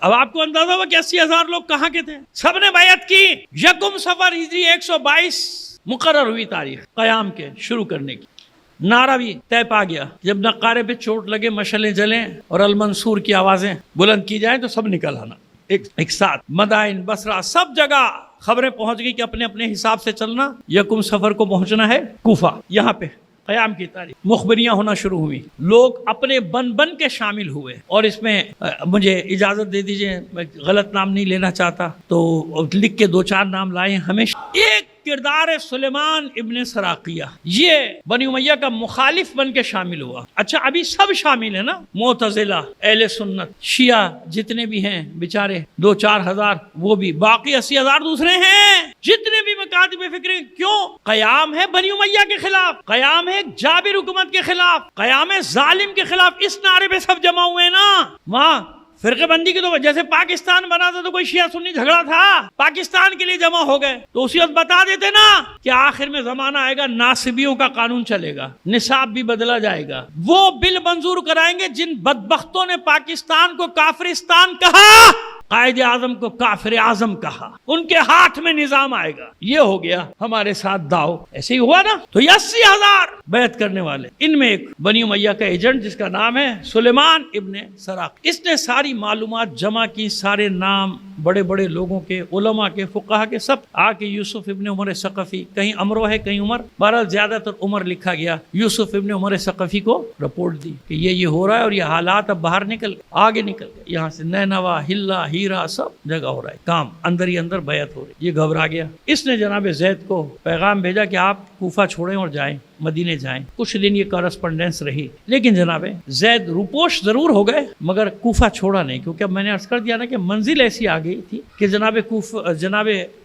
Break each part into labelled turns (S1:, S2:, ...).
S1: اب آپ کو اندازہ ہوا کہ 80,000 لوگ کہاں کے تھے؟ سب نے بیعت کی. یکم صفر ہجری 122 مقرر ہوئی تاریخ قیام کے شروع کرنے کی. نعرہ بھی طے پا گیا. جب نقارے پہ چوٹ لگے، مشعلیں جلیں اور المنصور کی آوازیں بلند کی جائیں تو سب نکل آنا ایک ساتھ. مدائن، بصرہ، سب جگہ خبریں پہنچ گئی کہ اپنے اپنے حساب سے چلنا. یکم صفر کو پہنچنا ہے کوفہ. یہاں پہ قیام کی تاریخ مخبریاں ہونا شروع ہوئی. لوگ اپنے بن کے شامل ہوئے. اور اس میں مجھے اجازت دے دیجئے، میں غلط نام نہیں لینا چاہتا تو لکھ کے 2-4 نام لائے. ہمیشہ ایک کردار سلیمان ابن سراقیہ، یہ بنی امیہ کا مخالف بن کے شامل ہوا. اچھا ابھی سب شامل ہیں نا، معتزلہ، اہل سنت، شیعہ جتنے بھی ہیں بیچارے 2-4 ہزار، وہ بھی، باقی 80,000 دوسرے ہیں. جتنے بھی مکاتب فکری. کیوں؟ قیام ہے بنی امیہ کے خلاف، قیام ہے جابر حکومت کے خلاف، قیام ہے ظالم کے خلاف. اس نعرے پہ سب جمع ہوئے نا. وہاں فرقے بندی کی تو جیسے پاکستان بنا تھا تو کوئی شیعہ سنی جھگڑا تھا، پاکستان کے لیے جمع ہو گئے تو اسی وقت بتا دیتے نا کہ آخر میں زمانہ آئے گا ناصبیوں کا قانون چلے گا، نصاب بھی بدلا جائے گا. وہ بل منظور کرائیں گے جن بدبختوں نے پاکستان کو کافرستان کہا، قائد اعظم کو کافر اعظم کہا. ان کے ہاتھ میں نظام آئے گا. یہ ہو گیا ہمارے ساتھ داؤ. ایسے ہی ہوا نا. تو یہ 80,000 بیعت کرنے والے، ان میں ایک بنی امیہ کا ایجنٹ جس کا نام ہے سلیمان ابن سراق. اس نے ساری معلومات جمع کی، سارے نام بڑے بڑے لوگوں کے، علماء کے، فقہا کے، سب آ کے یوسف ابن عمر ثقفی، کہیں امرو ہے کہیں عمر، بہرحال زیادہ تر عمر لکھا گیا، یوسف ابن عمر ثقفی کو رپورٹ دی کہ یہ ہو رہا ہے اور یہ حالات اب باہر نکل گئے، آگے نکل گئے. یہاں سے نینوا، ہلا، ہیرا، سب جگہ ہو رہا ہے کام، اندر ہی اندر بیعت ہو رہی. یہ گھبرا گیا. اس نے جناب زید کو پیغام بھیجا کہ آپ کوفہ چھوڑیں اور جائیں، مدینے جائیں. کچھ دن یہ کارسپونڈنس رہی، لیکن جناب زید روپوش ضرور ہو گئے مگر کوفہ چھوڑا نہیں. کیونکہ اب میں نے عرض کر دیا نا کہ منزل ایسی آ گئی تھی کہ جناب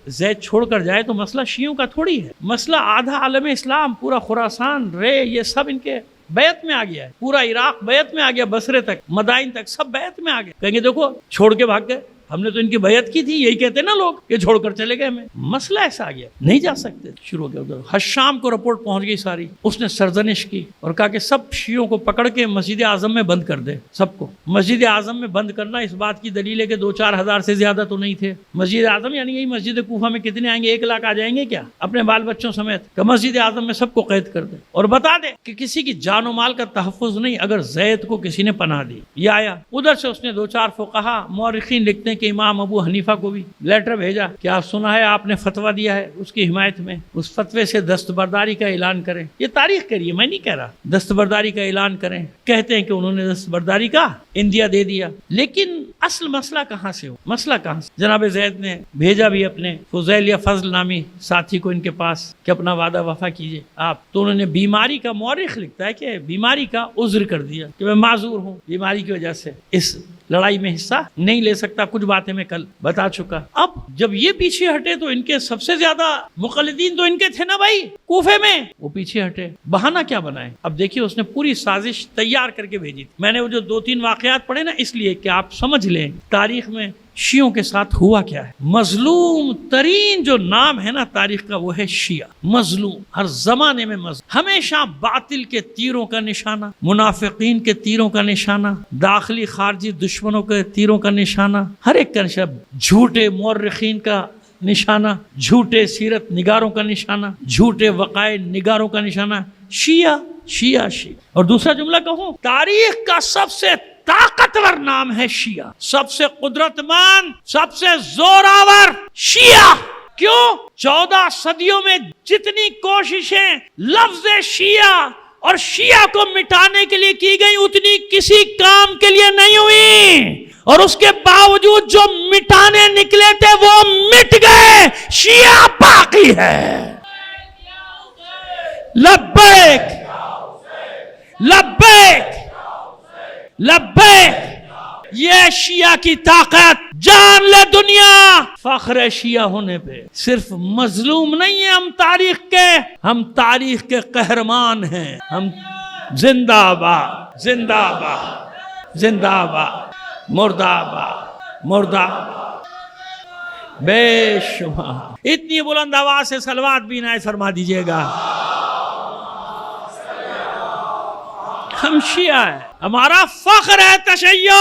S1: زید چھوڑ کر جائے تو مسئلہ شیعوں کا تھوڑی ہے، مسئلہ آدھا عالم اسلام، پورا خراسان، رے، یہ سب ان کے بیعت میں آ گیا ہے. پورا عراق بیعت میں آ گیا، بصرے تک، مدائن تک، سب بیعت میں آ گئے. کہیں گے دیکھو چھوڑ کے بھاگ گئے، ہم نے تو ان کی بیعت کی تھی. یہی کہتے ہیں نا لوگ کہ چھوڑ کر چلے گئے. ہمیں مسئلہ ایسا آ گیا، نہیں جا سکتے. شروع ہو گیا ادھر. حشام کو رپورٹ پہنچ گئی ساری. اس نے سرزنش کی اور کہا کہ سب شیعوں کو پکڑ کے مسجد اعظم میں بند کر دے. سب کو مسجد اعظم میں بند کرنا اس بات کی دلیل ہے کہ 2-4 ہزار سے زیادہ تو نہیں تھے. مسجد اعظم یعنی یہی مسجد کوفہ میں کتنے آئیں گے؟ 1 لاکھ آ جائیں گے کیا اپنے بال بچوں سمیت؟ کہ مسجد اعظم میں سب کو قید کر دے اور بتا دے کہ کسی کی جان و مال کا تحفظ نہیں اگر زید کو کسی نے پناہ دی. یہ آیا. ادھر سے اس نے 2-4 فقہا، مورخین لکھتے ہیں کہ امام ابو حنیفہ کو بھی لیٹر بھیجا کہ آپ سنا ہے آپ نے فتویٰ دیا ہے اس کی حمایت میں، اس فتوے سے دستبرداری کا اعلان کریں. یہ تاریخ کہہ رہی ہے، میں نہیں کہہ رہا. دستبرداری کا اعلان کریں. کہتے ہیں کہ انہوں نے دستبرداری کا اندیا دے دیا. لیکن اصل مسئلہ کہاں سے ہو؟ مسئلہ کہاں سے؟ جناب زید نے بھیجا بھی اپنے فضیل یا فضل نامی ساتھی کو ان کے پاس کہ اپنا وعدہ وفا کیجیے آپ. تو انہوں نے بیماری کا، مورخ لکھتا ہے کہ بیماری کا عذر کر دیا کہ میں معذور ہوں، بیماری کی وجہ سے اس لڑائی میں حصہ نہیں لے سکتا. کچھ باتیں میں کل بتا چکا. اب جب یہ پیچھے ہٹے تو ان کے سب سے زیادہ مقلدین تو ان کے تھے نا بھائی کوفے میں، وہ پیچھے ہٹے. بہانہ کیا بنائے؟ اب دیکھیے اس نے پوری سازش تیار کر کے بھیجی تھی. میں نے وہ جو 2-3 واقعات پڑھے نا اس لیے کہ آپ سمجھ لیں تاریخ میں شیعوں کے ساتھ ہوا کیا ہے. مظلوم ترین جو نام ہے نا تاریخ کا وہ ہے شیعہ. مظلوم، ہر زمانے میں مظلوم، ہمیشہ باطل کے تیروں کا نشانہ، منافقین کے تیروں کا نشانہ، داخلی خارجی دشمنوں کے تیروں کا نشانہ، ہر ایک کا نشانہ، جھوٹے مورخین کا نشانہ، جھوٹے سیرت نگاروں کا نشانہ، جھوٹے وقائع نگاروں کا نشانہ. شیعہ شیعہ شیعہ. اور دوسرا جملہ کہوں، تاریخ کا سب سے طاقتور نام ہے شیعہ، سب سے قدرت مند، سب سے زوراور شیعہ. کیوں؟ 14 صدیوں میں جتنی کوششیں لفظ شیعہ اور شیعہ کو مٹانے کے لیے کی گئی اتنی کسی کام کے لیے نہیں ہوئی، اور اس کے باوجود جو مٹانے نکلے تھے وہ مٹ گئے. شیعہ باقی ہے. لبیک لبیک لبیک. یہ شیعہ کی طاقت. جان لے دنیا فخر شیعہ ہونے پہ. صرف مظلوم نہیں ہیں ہم تاریخ کے، ہم تاریخ کے قہرمان ہیں. ہم زندہ باد زندہ باد زندہ باد، مردہ آباد مردہ آباد. بے شمار. اتنی بلند آواز سے صلوات بھی عنایت فرما دیجیے گا. ہم شیعہ ہیں، ہمارا فخر ہے تشیع،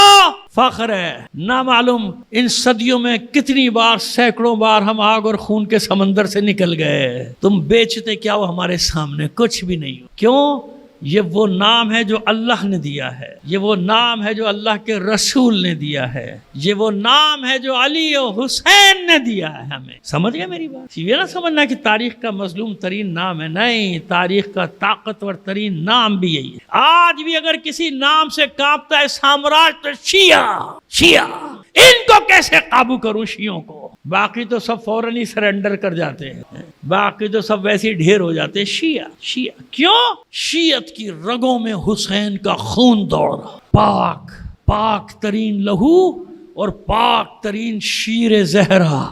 S1: فخر ہے۔ نہ معلوم ان صدیوں میں کتنی بار، سینکڑوں بار ہم آگ اور خون کے سمندر سے نکل گئے، تم بیچتے کیا ہو ہمارے سامنے؟ کچھ بھی نہیں ہو۔ کیوں؟ یہ وہ نام ہے جو اللہ نے دیا ہے، یہ وہ نام ہے جو اللہ کے رسول نے دیا ہے، یہ وہ نام ہے جو علی و حسین نے دیا ہے ہمیں۔ سمجھ گئے میری بات؟ یہ نہ سمجھنا کہ تاریخ کا مظلوم ترین نام ہے، نہیں، تاریخ کا طاقتور ترین نام بھی یہی ہے۔ آج بھی اگر کسی نام سے کانپتا ہے سامراج تو شیعہ، ان کو کیسے قابو کروں شیعوں کو؟ باقی تو سب فوراً ہی سرنڈر کر جاتے ہیں، باقی تو سب ویسے ہی ڈھیر ہو جاتے ہیں۔ شیعہ کیوں؟ شیعت کی رگوں میں حسین کا خون دوڑ رہا، پاک ترین لہو اور پاک ترین شیر زہرا،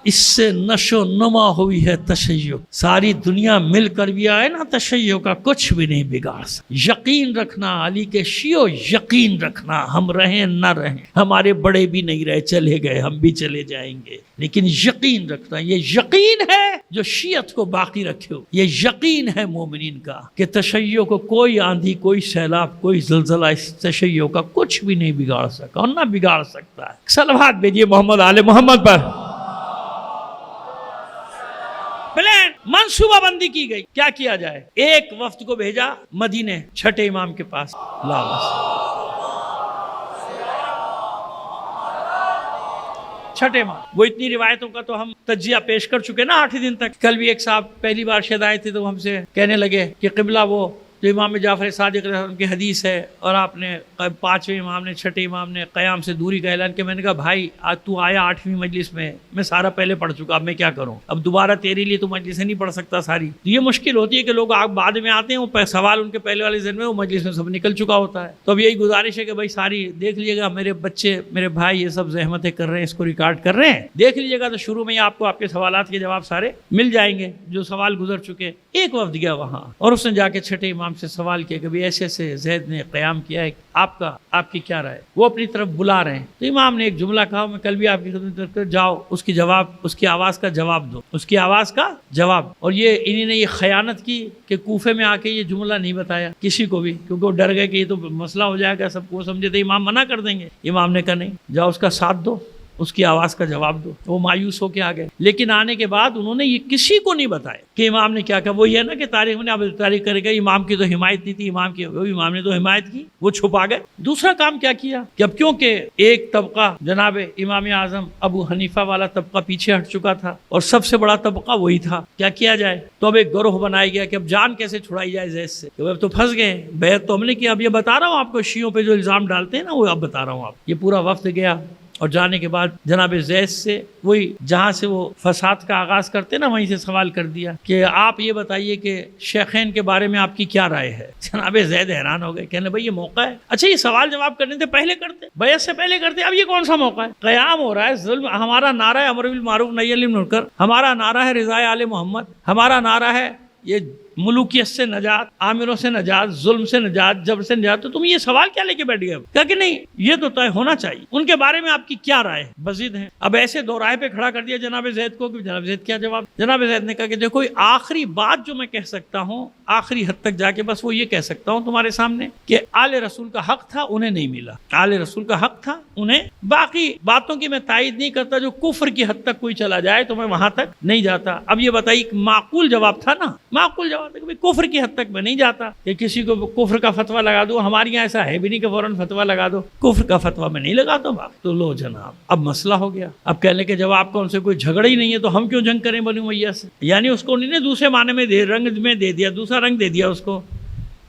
S1: اس سے نشو نما ہوئی ہے تشیع۔ ساری دنیا مل کر بھی آئے نا، تشیع کا کچھ بھی نہیں بگاڑ سکتا۔ یقین رکھنا علی کے شیعو، یقین رکھنا، ہم رہیں نہ رہیں، ہمارے بڑے بھی نہیں رہے، چلے گئے، ہم بھی چلے جائیں گے، لیکن یقین رکھنا، یہ یقین ہے جو شیعت کو باقی رکھے ہو، یہ یقین ہے مومنین کا کہ تشیع کو کوئی آندھی، کوئی سیلاب، کوئی زلزلہ اس تشیع کا کچھ بھی نہیں بگاڑ سکا اور نہ بگاڑ سکتا ہے۔ صلوات بھیجیے محمد آل محمد پر۔ پلان منصوبہ بندی کی گئی، کیا کیا جائے؟ ایک وفد کو بھیجا مدینے چھٹے امام کے پاس، چھٹے امام، وہ اتنی روایتوں کا تو ہم تجزیہ پیش کر چکے نا 8 دن تک۔ کل بھی ایک صاحب پہلی بار شاید آئے تھے تو ہم سے کہنے لگے کہ قبلہ وہ جو امام جعفر صادق رضی اللہ عنہ کی حدیث ہے، اور آپ نے 5ویں امام نے، چھٹے امام نے قیام سے دوری کا اعلان کیا۔ میں نے کہا بھائی آج تو آیا 8ویں مجلس میں سارا پہلے پڑھ چکا، اب میں کیا کروں؟ اب دوبارہ تیرے لیے تو مجلس نہیں پڑھ سکتا ساری۔ یہ مشکل ہوتی ہے کہ لوگ بعد میں آتے ہیں، وہ سوال ان کے پہلے والے ذہن میں، وہ مجلس میں سب نکل چکا ہوتا ہے۔ تو اب یہی گزارش ہے کہ بھائی ساری دیکھ لیجیے گا، میرے بچے، میرے بھائی یہ سب زحمتیں کر رہے ہیں، اس کو ریکارڈ کر رہے ہیں، دیکھ لیجیے گا، تو شروع میں ہی آپ کو آپ کے سوالات کے جواب سارے مل جائیں گے جو سوال گزر چکے۔ ایک وفد گیا وہاں اور اس نے جا کے چھٹے امام سے سوال کیا کہ ایسے ایسے زید نے قیام کیا ہے، آپ کی کیا رائے؟ وہ اپنی طرف بلا رہے ہیں، تو امام نے ایک جملہ کہا، میں کل بھی آپ کی خدمت میں، جاؤ اس کی آواز کا جواب دو، اس کی آواز کا جواب۔ اور انہی نے یہ خیانت کی کہ کوفے میں آ کے یہ جملہ نہیں بتایا کسی کو بھی، کیونکہ وہ ڈر گئے کہ یہ تو مسئلہ ہو جائے گا، سب کو سمجھے تھے امام منع کر دیں گے۔ امام نے کہا نہیں، جاؤ اس کا ساتھ دو، اس کی آواز کا جواب دو۔ وہ مایوس ہو کے آ گئے، لیکن آنے کے بعد انہوں نے یہ کسی کو نہیں بتایا کہ امام نے کیا کہا۔ وہ یہ نا کہ تاریخ میں اب تاریخ کرے گا امام کی تو حمایت نہیں تھی، امام نے تو حمایت کی، وہ چھپا گئے۔ دوسرا کام کیا کیا کہ اب کیونکہ ایک طبقہ جناب امام اعظم ابو حنیفہ والا طبقہ پیچھے ہٹ چکا تھا اور سب سے بڑا طبقہ وہی تھا، کیا کیا جائے؟ تو اب ایک گروہ بنایا گیا کہ اب جان کیسے چھڑائی جائے زید سے، کہ اب تو پھنس گئے، بیعت تو ہم نے کیا۔ اب یہ بتا رہا ہوں آپ کو، شیعوں پہ جو الزام ڈالتے ہیں نا، وہ اب بتا رہا ہوں آپ۔ یہ پورا وفد گیا اور جانے کے بعد جناب زید سے وہی جہاں سے وہ فساد کا آغاز کرتے نا، وہیں سے سوال کر دیا کہ آپ یہ بتائیے کہ شیخین کے بارے میں آپ کی کیا رائے ہے؟ جناب زید حیران ہو گئے، کہنے بھائی یہ موقع ہے، اچھا یہ سوال جواب کرنے تھے پہلے کرتے، بیعت سے پہلے کرتے، اب یہ کون سا موقع ہے؟ قیام ہو رہا ہے، ظلم، ہمارا نعرہ ہے امر بالمعروف نہی عن المنکر، ہمارا نعرہ ہے رضا آل محمد، ہمارا نعرہ ہے یہ ملوکیت سے نجات، عامروں سے نجات، ظلم سے نجات، جبر سے نجات، تو تم یہ سوال کیا لے کے بیٹھ گئے؟ کہا کہ نہیں یہ تو طے ہونا چاہیے، ان کے بارے میں آپ کی کیا رائے ہے؟ بزید ہیں۔ اب ایسے دو رائے پہ کھڑا کر دیا جناب زید کو کہ جناب زید کیا جواب؟ جناب زید نے کہا کہ دیکھو آخری بات جو میں کہہ سکتا ہوں، آخری حد تک جا کے بس وہ یہ کہہ سکتا ہوں تمہارے سامنے کہ آل رسول کا حق تھا، انہیں نہیں ملا، آل رسول کا حق تھا انہیں، باقی باتوں کی میں تائید نہیں کرتا، جو کفر کی حد تک کوئی چلا جائے تو میں وہاں تک نہیں جاتا۔ اب یہ بتائیے معقول جواب تھا نا، معقول جواب تھا کہ کفر کی حد تک میں نہیں جاتا کہ کسی کو کفر کا فتویٰ لگا دو، ہمارے یہاں ایسا ہے بھی نہیں کہ فوراً فتویٰ لگا دو، کفر کا فتویٰ میں نہیں لگاتا ہوں۔ تو لو جناب اب مسئلہ ہو گیا، اب کہنے کے جواب کا ان سے کوئی جھگڑا ہی نہیں ہے تو ہم کیوں جنگ کریں بنی امیہ سے؟ یعنی اس کو انہوں نے دوسرے معنی میں رنگ میں دے دیا، دوسرا رنگ دے دیا اس کو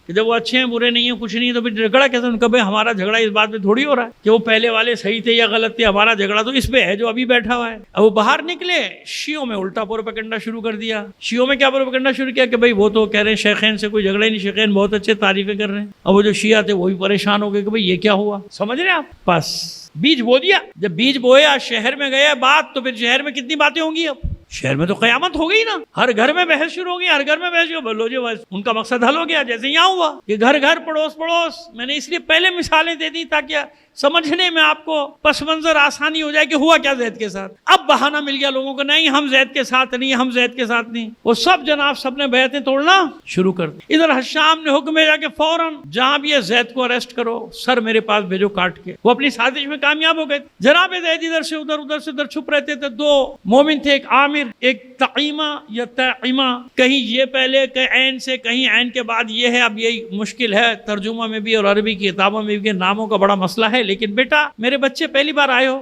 S1: کہ جب وہ اچھے ہیں برے نہیں ہیں کچھ نہیں ہے تو پھر جھگڑا کیسے؟ ان کا بھائی ہمارا جھگڑا اس بات پہ تھوڑی ہو رہا ہے کہ وہ پہلے والے صحیح تھے یا غلط تھے، ہمارا جھگڑا تو اس پہ ہے جو ابھی بیٹھا ہوا ہے۔ اب وہ باہر نکلے، شیعوں میں الٹا پروپیگنڈا شروع کر دیا۔ شیعوں میں کیا پروپیگنڈا شروع کیا کہ بھائی وہ تو کہہ رہے ہیں شیخین سے کوئی جھگڑا ہی نہیں، شیخین بہت اچھے تعریفیں کر رہے ہیں۔ اب وہ جو شیعہ تھے وہی پریشان ہو گئے کہ بھائی یہ کیا ہوا، سمجھ رہے ہیں آپ؟ بس بیج بو دیا، جب بیج بویا شہر میں گیا بات، تو پھر شہر میں کتنی باتیں ہوں گی، اب شہر میں تو قیامت ہو گئی نا, ہر گھر میں بحث شروع ہو گئی, ہر گھر میں بحث ہو, بولو جی بس ان کا مقصد حل ہو گیا. جیسے یہاں ہوا کہ گھر گھر پڑوس پڑوس, میں نے اس لیے پہلے مثالیں دے دی تاکہ سمجھنے میں آپ کو پس منظر آسانی ہو جائے کہ ہوا کیا زید کے ساتھ. اب بہانہ مل گیا لوگوں کو, نہیں ہم زید کے ساتھ نہیں, ہم زید کے ساتھ نہیں. وہ سب جناب سب نے بیعتیں توڑنا شروع کر دی. ادھر حشام نے حکم بھیجا کہ فوراً جہاں بھی ہے زید کو اریسٹ کرو, سر میرے پاس بھیجو کاٹ کے. وہ اپنی سازش میں کامیاب ہو گئے. جناب زید ادھر سے ادھر, ادھر سے ادھر چھپ رہتے تھے. دو مومن تھے, ایک عامر ایک تعیمہ یا تعیمہ, کہیں یہ پہلے کہ عین سے, کہیں عین کے بعد یہ ہے. اب یہی مشکل ہے ترجمہ میں بھی اور عربی کی کتابوں میں بھی, ناموں کا بڑا مسئلہ ہے. لیکن بیٹا میرے بچے پہلی بار آئے ہو,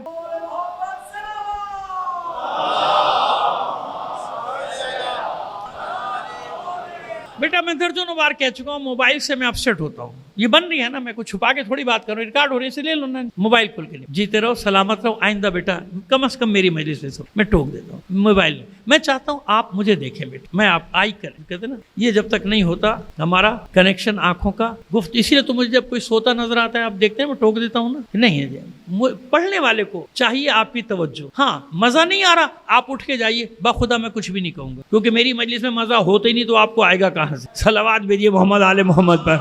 S1: بیٹا میں درجنوں بار کہہ چکا ہوں موبائل سے میں اپسیٹ ہوتا ہوں. یہ بن رہی ہے نا, میں کچھ چھپا کے تھوڑی بات کروں, ریکارڈ ہو رہی ہے, اسے لے لو نا موبائل کھول کے. جیتے رہو, سلامت رہو, آئندہ بیٹا کم از کم میری مجلس میں میں ٹوک دیتا ہوں موبائل. میں چاہتا ہوں آپ مجھے دیکھیں بیٹا, میں آپ آئی کریں, کہتے نا یہ جب تک نہیں ہوتا ہمارا کنیکشن آنکھوں کا گفت. اسی لیے تو مجھے جب کوئی سوتا نظر آتا ہے آپ دیکھتے ہیں میں ٹوک دیتا ہوں نا. نہیں ہے جی, پڑھنے والے کو چاہیے آپ کی توجہ. ہاں مزہ نہیں آ رہا, آپ اٹھ کے جائیے, بخدا میں کچھ بھی نہیں کہوں گا, کیونکہ میری مجلس میں مزہ ہوتا ہی نہیں تو آپ کو آئے گا کہاں سے. صلوات بھیجیے محمد آل محمد پر,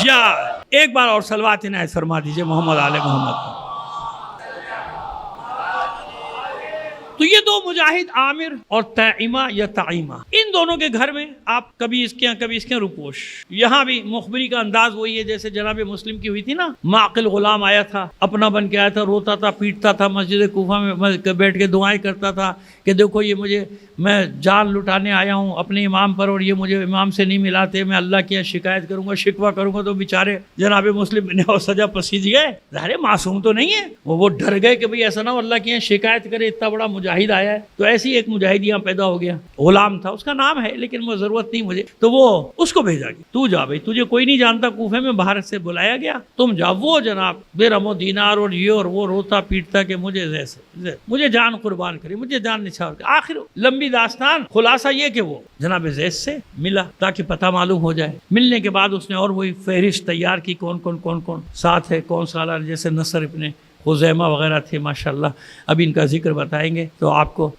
S1: یا ایک بار اور صلوات عنایت فرما دیجیے محمد آل محمد پر. تو یہ دو مجاہد عامر اور تعیمہ یا تعیمہ, ان دونوں کے گھر میں آپ کبھی اس کے یہاں کبھی اس کے یہاں روپوش. یہاں بھی مخبری کا انداز وہی ہے جیسے جناب مسلم کی ہوئی تھی نا. معقل غلام آیا تھا, اپنا بن کے آیا تھا, روتا تھا, پیٹتا تھا, مسجد کوفہ میں بیٹھ کے دعائیں کرتا تھا کہ دیکھو یہ مجھے, میں جان لٹانے آیا ہوں اپنے امام پر اور یہ مجھے امام سے نہیں ملاتے, میں اللہ کی شکایت کروں گا, شکوہ کروں گا. تو بیچارے جناب مسلم نے سجا پسیج گئے. ظاہر معصوم تو نہیں ہے, وہ ڈر گئے کہ بھئی ایسا نہ ہو اللہ کی شکایت کرے, اتنا بڑا مجاہد آیا ہے. تو ایسی ایک مجاہد یہاں پیدا ہو گیا, غلام تھا, اس کا نام ہے لیکن وہ ضرورت نہیں مجھے. تو وہ اس کو بھیجا گیا, تو جا بھائی, تجھے کوئی نہیں جانتا کوفے میں, باہر سے بلایا گیا, تم جا. وہ جناب درہم و دینار اور یہ اور وہ روتا پیٹتا کہ مجھے جان قربان کری, مجھے جان نچھاور کری. آخر لمبی داستان, خلاصہ یہ کہ وہ جناب زید سے ملا تاکہ پتہ معلوم ہو جائے. ملنے کے بعد اس نے اور وہی فہرست تیار کی, کون کون ساتھ ہے, کون سالار, جیسے نصر ابن خزیمہ وغیرہ تھے ماشاءاللہ. ابھی ان کا ذکر بتائیں گے. تو آپ کو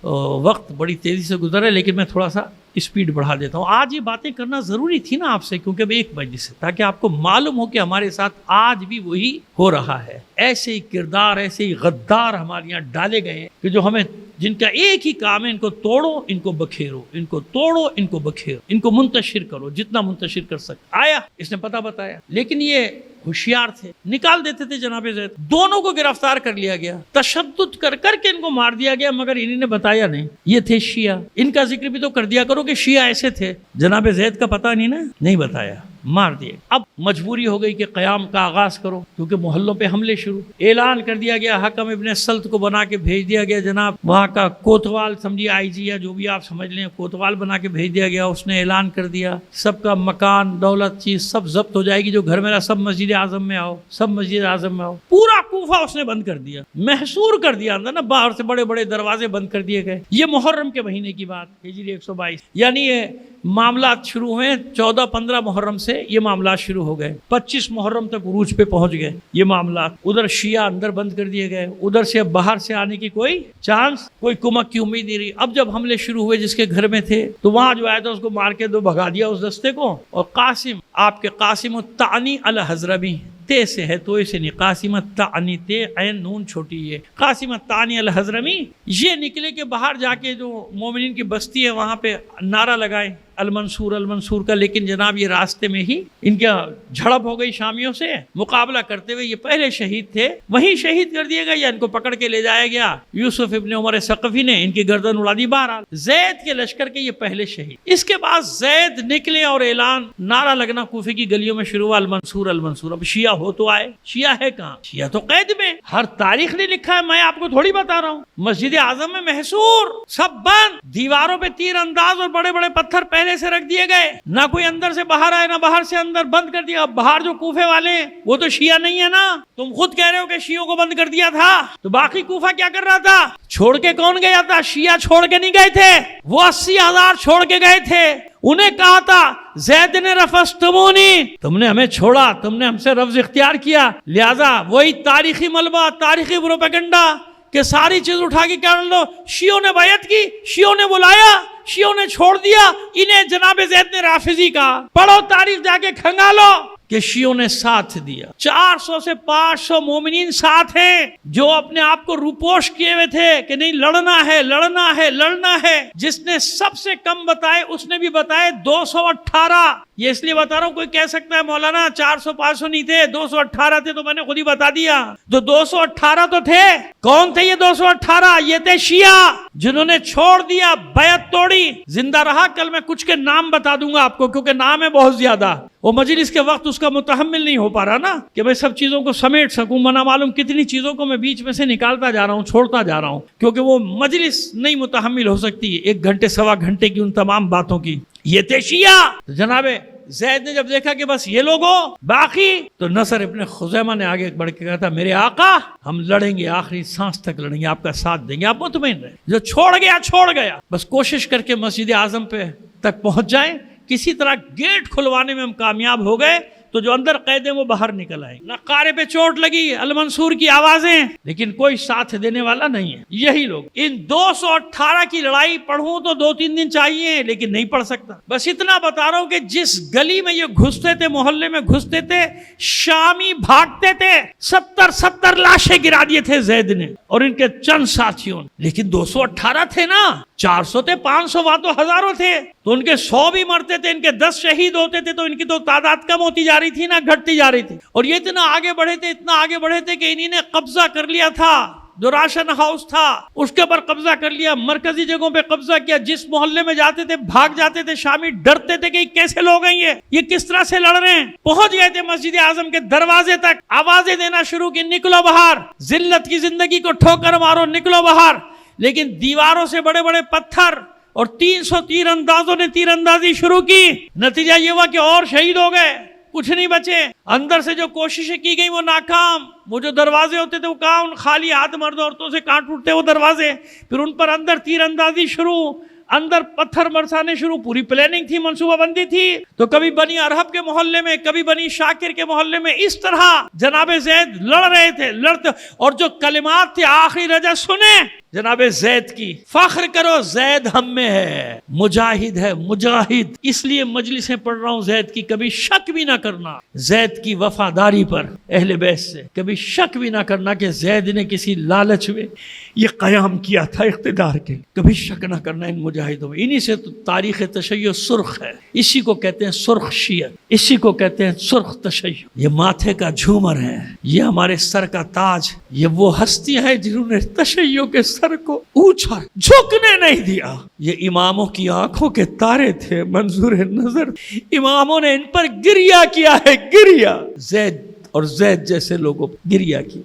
S1: وقت بڑی تیزی سے گزر ہے لیکن میں تھوڑا سا اسپیڈ بڑھا دیتا ہوں. آج یہ باتیں کرنا ضروری تھی نا آپ سے, کیونکہ اب ایک مجلس سے, تاکہ آپ کو معلوم ہو کہ ہمارے ساتھ آج بھی وہی ہو رہا ہے. ایسے ہی کردار, ایسے ہی غدار ہمارے یہاں ڈالے گئے کہ جو ہمیں, جن کا ایک ہی کام ہے ان کو توڑو, ان کو بکھیرو, ان کو توڑو, ان کو بکھیرو, ان کو منتشر کرو جتنا منتشر کر سکتے. آیا اس نے پتہ بتایا, لیکن یہ ہوشیار تھے, نکال دیتے تھے جناب زید. دونوں کو گرفتار کر لیا گیا, تشدد کر کے ان کو مار دیا گیا, مگر انہوں نے بتایا نہیں. یہ تھے شیعہ, ان کا ذکر بھی تو کر دیا کرو کہ شیعہ ایسے تھے. جناب زید کا پتہ نہیں بتایا, مار دیے. اب مجبوری ہو گئی کہ قیام کا آغاز کرو, کیونکہ محلوں پہ حملے شروع. اعلان کر دیا گیا, حکم ابن سلط کو بنا کے بھیج دیا گیا. جناب وہاں کا کوتوال سمجھیے, آئی جی یا جو بھی آپ سمجھ لیں, کوتوال بنا کے بھیج دیا گیا. اس نے اعلان کر دیا سب کا مکان, دولت, چیز سب ضبط ہو جائے گی. جو گھر میرا سب مسجد اعظم میں آؤ, سب مسجد اعظم میں آؤ. پورا کوفہ اس نے بند کر دیا, محصور کر دیا اندر نا, باہر سے بڑے بڑے دروازے بند کر دیے گئے. یہ محرم کے مہینے کی بات, ہجری 122, یعنی یہ معاملات شروع ہوئے 14-15 محرم سے. یہ معاملات شروع ہو گئے, 25 محرم تک عروج پہ پہنچ گئے یہ معاملات. ادھر شیعہ اندر بند کر دیے گئے, ادھر سے اب باہر سے آنے کی کوئی چانس, کوئی کمک کی امید نہیں رہی. اب جب حملے شروع ہوئے جس کے گھر میں تھے, تو وہاں جو آیا تھا اس کو مار کے بھگا دیا اس دستے کو. اور قاسم, آپ کے قاسم الطعنی الحضرمی, تے سے ہے تو اسے نہیں, قاسم الطعنی, تے عین نون چھوٹی ہے, قاسم الطعنی الحضرمی. یہ نکلے کہ باہر جا کے جو مومنین کی بستی ہے وہاں پہ نعرہ لگائے المنصور المنصور کا. لیکن جناب یہ راستے میں ہی ان کا جھڑپ ہو گئی شامیوں سے. مقابلہ کرتے ہوئے یہ پہلے شہید تھے, وہیں شہید کر دیے گئے یا ان کو پکڑ کے لے جایا گیا. یوسف ابن عمر ثقفی نے ان کی گردن اڑا دی. بہرحال زید کے لشکر کے یہ پہلے شہید. اس کے بعد زید نکلے اور اعلان, نعرہ لگنا کوفے کی گلیوں میں شروع ہوا, المنصور المنصور. اب شیعہ ہو تو آئے, شیعہ ہے کہاں, شیعہ تو قید میں. ہر تاریخ نے لکھا ہے, میں آپ کو تھوڑی بتا رہا ہوں. مسجد اعظم میں محصور, سب بند, دیواروں پہ تیر انداز اور بڑے بڑے پتھر پہلے سے رکھ دیے گئے, نہ کوئی اندر سے باہر آئے, نہ باہر سے اندر, بند کر دیا. اب باہر جو کوفے والے ہیں وہ تو شیعہ نہیں ہے نا, تم خود کہہ رہے ہو کہ شیعوں کو بند کر دیا تھا, تو باقی کوفہ کیا کر رہا تھا؟ چھوڑ کے کون گیا تھا؟ شیعہ چھوڑ کے نہیں گئے تھے, وہ 80,000 چھوڑ کے گئے تھے. انہیں کہا تھا زید نے رفستمونی, تم نے ہمیں چھوڑا, تم نے ہم سے رفض اختیار کیا, لہذا وہی تاریخی ملبہ, تاریخی پروپیگنڈا کہ ساری چیز اٹھا کے کر لو. شیعوں نے بیعت کی, شیعوں نے بلایا, شیعوں نے چھوڑ دیا, انہیں جناب زید نے رافضی کہا. پڑھو تاریخ جا کے کھنگالو کہ شیعوں نے ساتھ دیا. 400 سے 500 مومنین ساتھ ہیں جو اپنے آپ کو روپوش کیے ہوئے تھے کہ نہیں لڑنا ہے لڑنا ہے لڑنا ہے. جس نے سب سے کم بتائے اس نے بھی بتائے 218. یہ اس لیے بتا رہا ہوں, کوئی کہہ سکتا ہے مولانا 400-500 نہیں تھے, 218 تھے, تو میں نے خود ہی بتا دیا. تو 218 تو تھے. کون تھے یہ 218؟ یہ تھے شیعہ جنہوں نے چھوڑ دیا, بیعت توڑی. زندہ رہا کل میں کچھ کے نام بتا دوں گا آپ کو, کیونکہ نام ہے بہت زیادہ. وہ مجلس کے وقت اس کا متحمل نہیں ہو پا رہا نا کہ میں سب چیزوں کو سمیٹ سکوں. منا معلوم کتنی چیزوں کو میں بیچ میں سے نکالتا جا رہا ہوں, چھوڑتا جا رہا ہوں, کیونکہ وہ مجلس نہیں متحمل ہو سکتی 1 گھنٹے سوا گھنٹے کی ان تمام باتوں کی. یہ تھے شیعہ. جناب زید نے جب دیکھا کہ بس یہ لوگوں باقی, تو نصر ابن خزیمہ نے آگے بڑھ کے کہا تھا میرے آقا ہم لڑیں گے, آخری سانس تک لڑیں گے, آپ کا ساتھ دیں گے, آپ مطمئن رہیں. جو چھوڑ گیا چھوڑ گیا. بس کوشش کر کے مسجد اعظم پہ تک پہنچ جائیں, کسی طرح گیٹ کھلوانے میں ہم کامیاب ہو گئے تو جو اندر قید ہیں وہ باہر نکل آئیں. نقارے پہ چوٹ لگی, المنصور کی آوازیں, لیکن کوئی ساتھ دینے والا نہیں ہے. یہی لوگ. ان 218 کی لڑائی پڑھوں تو 2-3 دن چاہیے, لیکن نہیں پڑھ سکتا. بس اتنا بتا رہا ہوں کہ جس گلی میں یہ گھستے تھے, محلے میں گھستے تھے, شامی بھاگتے تھے. 70 لاشیں گرا دیے تھے زید نے اور ان کے چند ساتھیوں نے. لیکن 218 تھے نا, 400 تھے, 500 وہاں تو ہزاروں تھے. تو ان کے 100 بھی مرتے تھے, ان کے 10 شہید ہوتے تھے, تو ان کی تو تعداد کم ہوتی جا رہی تھی نا, گھٹتی جا رہی تھی. اور یہ اتنا آگے بڑھے تھے, اتنا آگے بڑھے تھے کہ انہی نے قبضہ کر لیا تھا. جو راشن ہاؤس تھا اس کے اوپر قبضہ کر لیا, مرکزی جگہوں پہ قبضہ کیا. جس محلے میں جاتے تھے بھاگ جاتے تھے. شامی ڈرتے تھے کہ کیسے لوگ ہیں, یہ کس طرح سے لڑ رہے ہیں. پہنچ گئے تھے مسجد اعظم کے دروازے تک, آوازیں دینا شروع کی, نکلو باہر, ذلت کی زندگی کو ٹھوکر مارو, نکلو باہر. لیکن دیواروں سے بڑے بڑے پتھر اور 300 تیر اندازوں نے تیر اندازی شروع کی. نتیجہ یہ ہوا کہ اور شہید ہو گئے, کچھ نہیں بچے. اندر سے جو کوششیں کی گئی وہ ناکام. وہ جو دروازے ہوتے تھے وہ کہاں, ان خالی ہاتھ مرد عورتوں سے کہاں ٹوٹتے وہ دروازے. پھر ان پر اندر تیر اندازی شروع, اندر پتھر برسانے شروع. پوری پلاننگ تھی, منصوبہ بندی تھی. تو کبھی بنی ارہب کے محلے میں, کبھی بنی شاکر کے محلے میں, اس طرح جناب زید لڑ رہے تھے, لڑتے. اور جو کلمات تھے آخری رجا سنے جناب زید کی, فخر کرو زید ہم میں ہے, مجاہد ہے مجاہد. اس لیے مجلسیں پڑھ رہا ہوں زید کی, کبھی شک بھی نہ کرنا زید کی وفاداری پر اہل بیت سے, کبھی شک بھی نہ کرنا کہ زید نے کسی لالچ میں یہ قیام کیا تھا اقتدار کے. کبھی شک نہ کرنا ان مجاہدوں میں. انہی سے تو تاریخ تشیع سرخ ہے. اسی کو کہتے ہیں سرخ شیعہ, اسی کو کہتے ہیں سرخ تشیع. یہ ماتھے کا جھومر ہے, یہ ہمارے سر کا تاج. یہ وہ ہستیاں ہیں جنہوں نے تشیع کے سر کو اونچا جھکنے نہیں دیا. یہ اماموں کی آنکھوں کے تارے تھے, منظور نظر. اماموں نے ان پر گریہ کیا ہے, گریہ. زید اور زید جیسے لوگوں پر گریہ کی.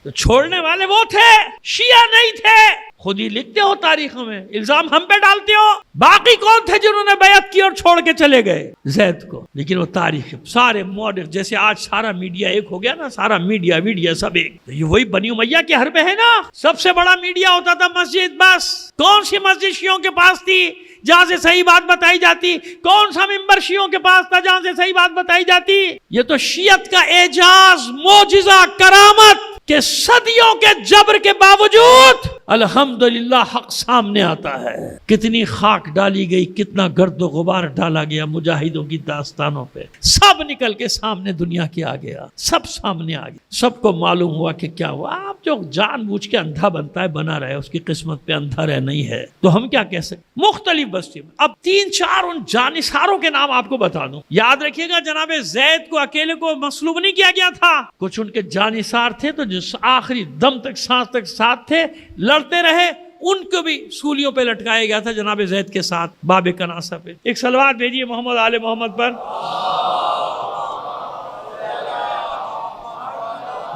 S1: تو چھوڑنے والے وہ تھے, شیعہ نہیں تھے. خود ہی لکھتے ہو تاریخوں میں, الزام ہم پہ ڈالتے ہو. باقی کون تھے جنہوں نے بیعت کی اور چھوڑ کے چلے گئے زید کو. لیکن وہ تاریخ سارے مورخ, جیسے آج سارا میڈیا ایک ہو گیا نا, سارا میڈیا سب ایک. یہ وہی بنی امیہ کے حربے ہے نا. سب سے بڑا میڈیا ہوتا تھا مسجد. بس کون سی مسجد شیعوں کے پاس تھی جہاں سے صحیح بات بتائی جاتی؟ کون سا منبر شیعوں کے پاس تھا جہاں سے صحیح بات بتائی جاتی؟ یہ تو شیعت کا اعجاز, معجزہ, کرامت کہ صدیوں کے جبر کے باوجود الحمدللہ حق سامنے آتا ہے. کتنی خاک ڈالی گئی, کتنا گرد و غبار ڈالا گیا مجاہدوں کی داستانوں پہ, سب نکل کے سامنے دنیا کے آ گیا, سب سامنے آ گیا. سب کو معلوم ہوا کہ کیا ہوا. آپ جو جان بوجھ کے اندھا بنتا ہے بنا رہے, اس کی قسمت پہ اندھا رہ نہیں ہے. تو ہم کیا کہہ سکتے؟ مختلف بستی میں اب 3-4 ان جانثاروں کے نام آپ کو بتا دوں. یاد رکھیے گا جناب زید کو اکیلے کو مصلوب نہیں کیا گیا تھا. کچھ ان کے جانثار تھے تو جو آخری دم تک, سانس تک ساتھ تھے, لڑتے رہے. ان کو بھی سولیوں پہ لٹکایا گیا تھا جناب زید کے ساتھ باب کناسہ پہ. ایک صلوات بھیجیے محمد آل محمد پر.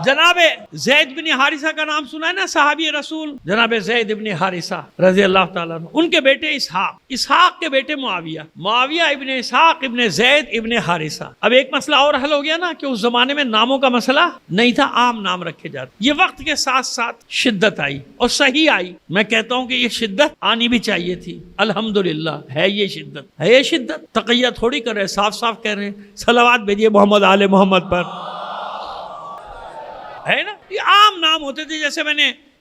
S1: جناب زید بن حارثہ کا نام سنا ہے نا, صحابی رسول جناب زید بن حارثہ رضی اللہ تعالیٰ عنہ. ان کے بیٹے اسحاق کے بیٹے معاویہ ابن اسحاق ابن زید ابن حارثہ. اب ایک مسئلہ اور حل ہو گیا نا کہ اس زمانے میں ناموں کا مسئلہ نہیں تھا, عام نام رکھے جاتے. یہ وقت کے ساتھ ساتھ شدت آئی اور صحیح آئی. میں کہتا ہوں کہ یہ شدت آنی بھی چاہیے تھی. الحمدللہ ہے یہ شدت. تقیہ تھوڑی کر رہے, صاف صاف کہہ رہے ہیں. صلوات بھیجیے محمد آل محمد پر. ہے نا, یہ عام نام ہوتے تھے. جیسے میں نے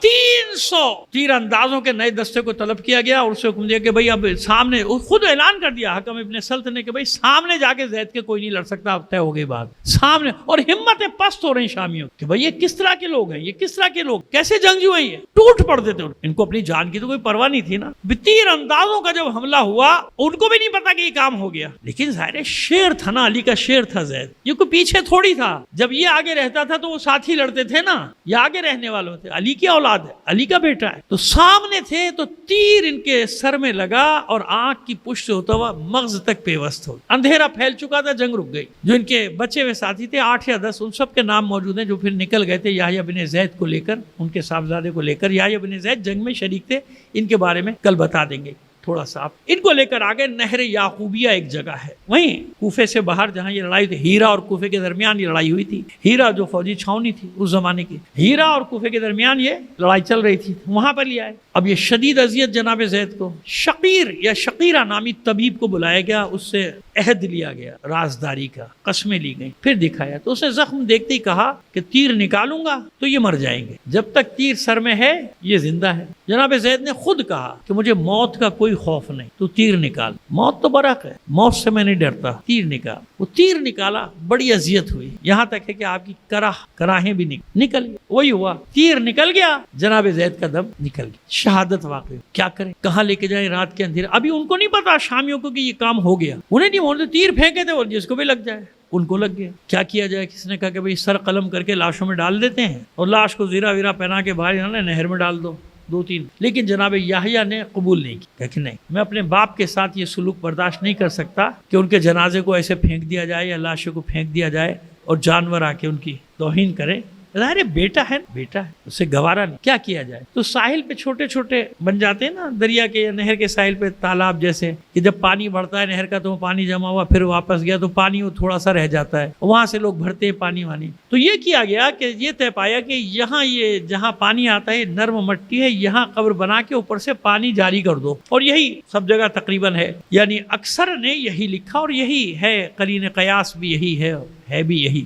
S1: 3 500 تیر اندازوں کے نئے دستے کو طلب کیا گیا اور اسے حکم دیا کہ بھائی اب سامنے، خود اعلان کر دیا حکم ابن سلط نے کہ بھائی سامنے جا کے زید کے کوئی نہیں لڑ سکتا، اب طے ہو گئی بات سامنے. اور ہمتیں پست ہو رہی شامیوں کہ بھائی یہ کس طرح کے لوگ ہیں، یہ کس طرح کے لوگ، کیسے جنگجو ہیں، یہ ٹوٹ پڑتے تھے. ان کو اپنی جان کی تو کوئی پرواہ نہیں تھی نا. تیر اندازوں کا جب حملہ ہوا ان کو بھی نہیں پتا کہ یہ کام ہو گیا، لیکن ظاہر شیر تھا نا، علی کا شیر تھا زید، یہ کوئی پیچھے تھوڑی تھا. جب یہ آگے رہتا تھا تو وہ ساتھی لڑتے تھے نا، یہ آگے رہنے والوں تھے، علی کی اولاد ہے، علی کا بیٹا ہے. تو سامنے تھے تو تیر ان کے سر میں لگا اور آنکھ کی پشت سے ہوتا ہوا مغز تک پیوست ہو. اندھیرا پھیل چکا تھا، جنگ رک گئی. جو ان کے بچے ہوئے ساتھی تھے 8 یا 10، ان سب کے نام موجود ہیں جو پھر نکل گئے تھے یحییٰ بن زید کو لے کر، ان کے صاحبزادے کو لے کر. یحییٰ بن زید جنگ میں شریک تھے، ان کے بارے میں کل بتا دیں گے تھوڑا سا. آپ ان کو لے کر آگے نہر یعقوبیہ ایک جگہ ہے، وہیں کوفے سے باہر جہاں یہ لڑائی تھی، ہیرا اور کوفے کے درمیان یہ لڑائی ہوئی تھی. ہیرا جو فوجی چھاونی تھی اس زمانے کی، ہیرا اور کوفے کے درمیان یہ لڑائی چل رہی تھی، وہاں پر لیا ہے. اب یہ شدید اذیت جناب زید کو، شقیر یا شقیرہ نامی طبیب کو بلایا گیا، اس سے عہد لیا گیا رازداری کا، قسمیں لی گئیں، پھر دکھایا تو اسے زخم دیکھتے ہی کہا کہ تیر نکالوں گا تو یہ مر جائیں گے، جب تک تیر سر میں ہے یہ زندہ ہے. جناب زید نے خود کہا کہ مجھے موت کا کوئی خوف نہیں، تو تیر نکال، موت تو برحق ہے، موت سے میں نہیں ڈرتا، تیر نکال. وہ تیر نکالا، بڑی اذیت ہوئی، یہاں تک ہے کہ آپ کی کراہیں بھی نکل گئی. وہی ہوا، تیر نکل گیا، جناب زید کا دم نکل گیا، شہادت واقع. کیا کریں، کہاں لے کے جائیں رات کے اندھیرے. ابھی ان کو نہیں پتا شامیوں کو کہ یہ کام ہو گیا، انہیں نہیں، وہ تیر پھینکے تھے اور جس کو بھی لگ جائے ان کو لگ گیا. کیا کیا جائے، کسی نے کہا کہ بھئی سر قلم کر کے لاشوں میں ڈال دیتے ہیں اور لاش کو زیرہ ویرہ پہنا کے باہر نہر میں ڈال دو 2-3. لیکن جناب یحییٰ نے قبول نہیں کیا کہ نہیں، میں اپنے باپ کے ساتھ یہ سلوک برداشت نہیں کر سکتا کہ ان کے جنازے کو ایسے پھینک دیا جائے یا لاشوں کو پھینک دیا جائے اور جانور آ کے ان کی توہین کرے. ظاہر بیٹا ہے، بیٹا ہے، اسے گوارا نہیں. کیا کیا جائے؟ تو ساحل پہ چھوٹے چھوٹے بن جاتے ہیں نا، دریا کے یا نہر کے ساحل پہ تالاب جیسے، کہ جب پانی بڑھتا ہے نہر کا تو وہ پانی جمع ہوا پھر واپس گیا تو پانی وہ تھوڑا سا رہ جاتا ہے، وہاں سے لوگ بھرتے ہیں پانی وانی. تو یہ کیا گیا کہ یہ طے پایا کہ یہاں یہ جہاں پانی آتا ہے نرم مٹی ہے، یہاں قبر بنا کے اوپر سے پانی جاری کر دو. اور یہی سب جگہ تقریباً ہے، یعنی اکثر نے یہی لکھا اور یہی ہے، قرین قیاس بھی یہی ہے بھی یہی.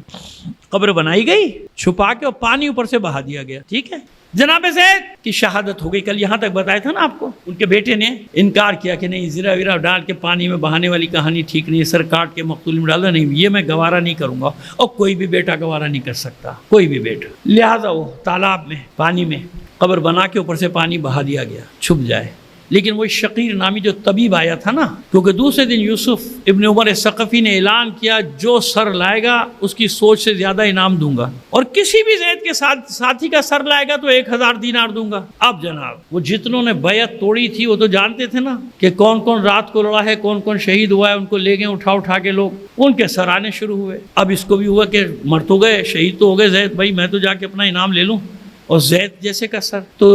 S1: قبر بنائی گئی چھپا کے اور پانی اوپر سے بہا دیا گیا. ٹھیک ہے، جناب زید کی شہادت ہو گئی. کل یہاں تک بتایا تھا نا آپ کو، ان کے بیٹے نے انکار کیا کہ نہیں، زیرہ ویرہ ڈال کے پانی میں بہانے والی کہانی ٹھیک نہیں، سر کاٹ کے مقتول میں ڈالنا نہیں، یہ میں گوارا نہیں کروں گا. اور کوئی بھی بیٹا گوارا نہیں کر سکتا، کوئی بھی بیٹا. لہذا وہ تالاب میں پانی میں قبر بنا کے اوپر سے پانی بہا دیا گیا چھپ جائے. لیکن وہ شقیر نامی جو طبیب آیا تھا نا، کیونکہ دوسرے دن یوسف ابن عمر ثقفی نے اعلان کیا جو سر لائے گا اس کی سوچ سے زیادہ انعام دوں گا، اور کسی بھی زید کے ساتھی کا سر لائے گا تو 1000 دینار دوں گا. اب جناب وہ جتنوں نے بیعت توڑی تھی وہ تو جانتے تھے نا کہ کون کون رات کو لڑا ہے، کون کون شہید ہوا ہے، ان کو لے گئے اٹھا کے لوگ، ان کے سر آنے شروع ہوئے. اب اس کو بھی ہوا کہ مر تو گئے، شہید تو ہو گئے زید بھائی، میں تو جا کے اپنا انعام لے لوں، اور زید جیسے کا سر. تو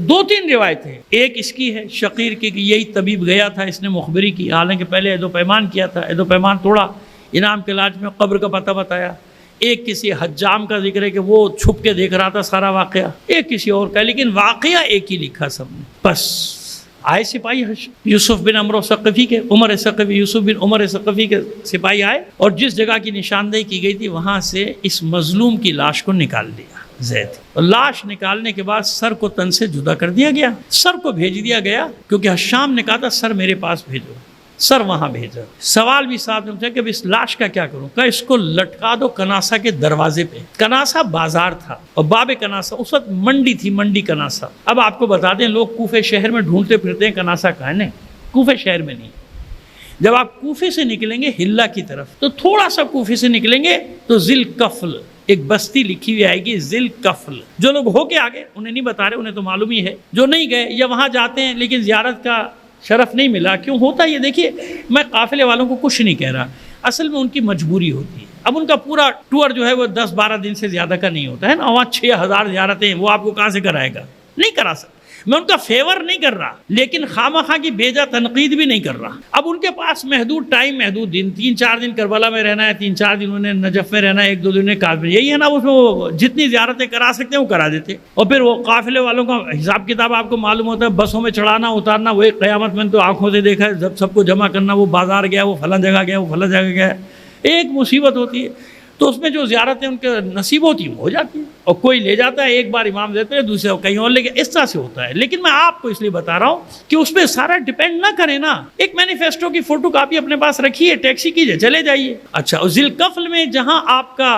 S1: 2-3 روایتیں، ایک اس کی ہے شقیر کی کہ یہی طبیب گیا تھا، اس نے مخبری کی، حالانکہ پہلے عہد و پیمان کیا تھا، عہد و پیمان توڑا، انعام کے علاج میں قبر کا پتہ بتایا. ایک کسی حجام کا ذکر ہے کہ وہ چھپ کے دیکھ رہا تھا سارا واقعہ، ایک کسی اور کا، لیکن واقعہ ایک ہی لکھا سب نے. بس آئے سپاہی یوسف بن عمر ثقفی کے، عمر ثقفی، یوسف بن عمر ثقفی کے سپاہی آئے اور جس جگہ کی نشاندہی کی گئی تھی وہاں سے اس مظلوم کی لاش کو نکال لیا زید. اور لاش نکالنے کے بعد سر کو تن سے جدا کر دیا گیا، سر کو بھیج دیا گیا، کیونکہ حشام نے کہا تھا سر میرے پاس بھیجو، سر وہاں بھیجا. سوال بھی ساتھ میں پوچھا کہ اس لاش کا کیا کروں؟ کہا اس کو لٹکا دو کناسا کے دروازے پہ. کناسا بازار تھا اور باب کناسا اس وقت منڈی تھی، منڈی کناسا. اب آپ کو بتا دیں لوگ کوفے شہر میں ڈھونڈتے پھرتے ہیں کناسا کہاں ہے، نہیں، کوفے شہر میں نہیں. جب آپ کوفے سے نکلیں گے ہلا کی طرف تو تھوڑا سا کوفے سے نکلیں گے تو ذل کفل ایک بستی لکھی ہوئی آئے گی، ذل کفل. جو لوگ ہو کے آگے انہیں نہیں بتا رہے، انہیں تو معلوم ہی ہے. جو نہیں گئے یا وہاں جاتے ہیں لیکن زیارت کا شرف نہیں ملا، کیوں ہوتا یہ دیکھیے، میں قافلے والوں کو کچھ نہیں کہہ رہا، اصل میں ان کی مجبوری ہوتی ہے. اب ان کا پورا ٹور جو ہے وہ 10-12 دن سے زیادہ کا نہیں ہوتا ہے نا، وہاں 6000 زیارتیں وہ آپ کو کہاں سے کرائے گا؟ نہیں کرا سکتا. میں ان کا فیور نہیں کر رہا، لیکن خامخواہ کی بیجا تنقید بھی نہیں کر رہا. اب ان کے پاس محدود ٹائم، محدود دن، 3-4 دن کربلا میں رہنا ہے، 3-4 دن انہیں نجف میں رہنا ہے، 1-2 دن کاظم، یہی ہے نا. اس میں وہ جتنی زیارتیں کرا سکتے ہیں وہ کرا دیتے. اور پھر وہ قافلے والوں کا حساب کتاب آپ کو معلوم ہوتا ہے، بسوں میں چڑھانا اتارنا، وہ ایک قیامت میں تو آنکھوں سے دیکھا ہے، جب سب کو جمع کرنا، وہ بازار گیا، وہ فلاں جگہ گیا، وہ فلاں جگہ گیا، ایک مصیبت ہوتی ہے. تو اس میں جو زیارتیں ان کے نصیب ہوتی ہیں ہو جاتی ہیں، اور کوئی لے جاتا ہے، ایک بار امام دیتے ہیں، دوسرے کو کہیں اور لے کے، اس طرح سے ہوتا ہے۔ لیکن میں آپ کو اس لیے بتا رہا ہوں کہ اس پہ سارا ڈیپینڈ نہ کریں نا۔ ایک مینیفیسٹو کی فوٹو کاپی اپنے پاس رکھیے، ٹیکسی کیجیے، چلے جائیے۔ اچھا، اور ذی الکفل میں جہاں آپ کا